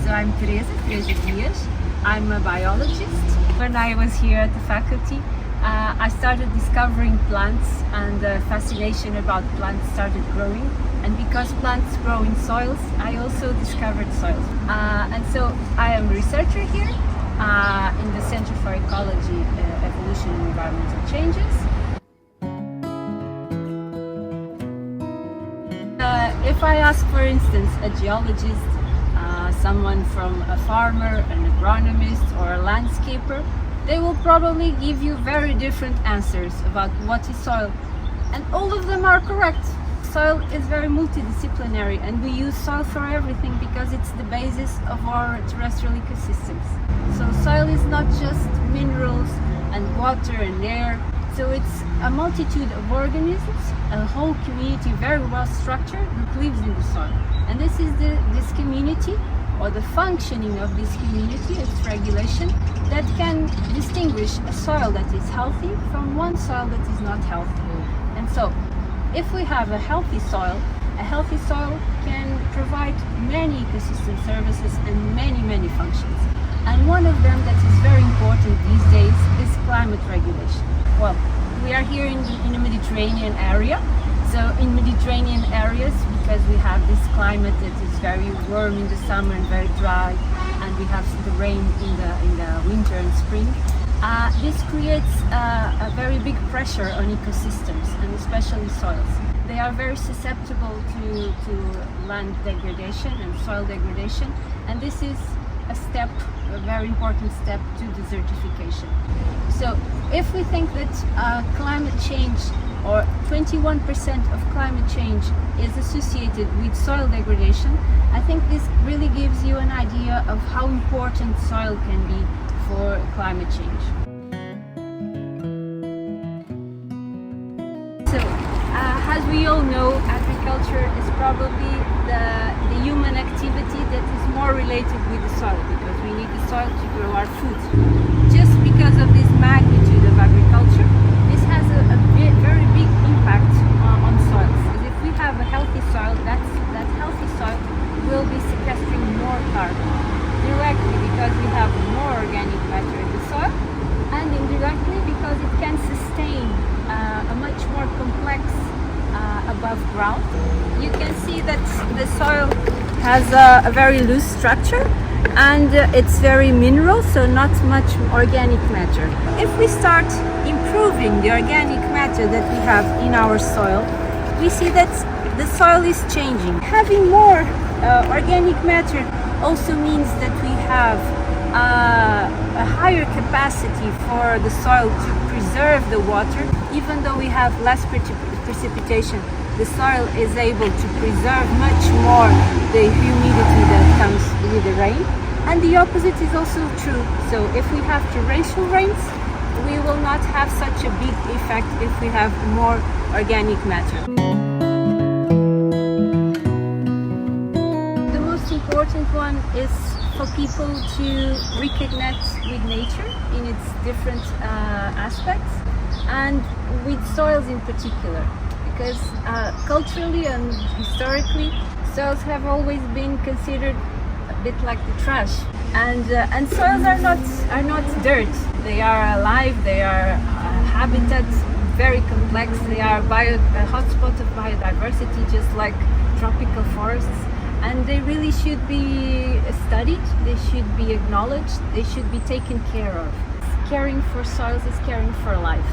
So I'm Teresa Dias. I'm a biologist. When I was here at the faculty, I started discovering plants, and the fascination about plants started growing. And because plants grow in soils, I also discovered soils. And so I am a researcher here in the Center for Ecology, Evolution and Environmental Changes. If I ask, for instance, a geologist, someone from a farmer, an agronomist, or a landscaper, they will probably give you very different answers about what is soil. And all of them are correct. Soil is very multidisciplinary, and we use soil for everything because it's the basis of our terrestrial ecosystems. So soil is not just minerals and water and air. So it's a multitude of organisms, a whole community, very well structured, that lives in the soil. And this is this community, or the functioning of this community, its regulation, that can distinguish a soil that is healthy from one soil that is not healthy. And so, if we have a healthy soil can provide many ecosystem services and many functions. And one of them that is very important these days is climate regulation. Well, we are here in the Mediterranean area. So in Mediterranean areas, because we have this climate that is very warm in the summer and very dry, and we have the rain in the winter and spring, this creates a very big pressure on ecosystems, and especially soils. They are very susceptible to land degradation and soil degradation, and this is a very important step to desertification. So if we think that climate change, or 21% of climate change, is associated with soil degradation, I think this really gives you an idea of how important soil can be for climate change. So, as we all know, agriculture is probably the human activity that is more related with the soil, because we need the soil to grow our food. Just because of this magnitude of agriculture, this has a very big impact on soils. Because if we have a healthy soil, that healthy soil will be sequestering more carbon directly because we have more organic matter in the soil, and indirectly because it can sustain a much more complex above ground. You can see that the soil has a very loose structure, and it's very mineral, so not much organic matter. If we start improving the organic matter that we have in our soil, we see that the soil is changing. Having more organic matter also means that we have a higher capacity for the soil to preserve the water. Even though we have less precipitation, the soil is able to preserve much more the humidity that comes with the rain. And the opposite is also true. So if we have torrential rains, we will not have such a big effect if we have more organic matter. The most important one is for people to reconnect with nature in its different aspects, and with soils in particular, because culturally and historically, soils have always been considered a bit like the trash, and soils are not dirt. They are alive. They are habitats, very complex. They are a hotspot of biodiversity, just like tropical forests, and they really should be studied. They should be acknowledged. They should be taken care of. Caring for soils is caring for life.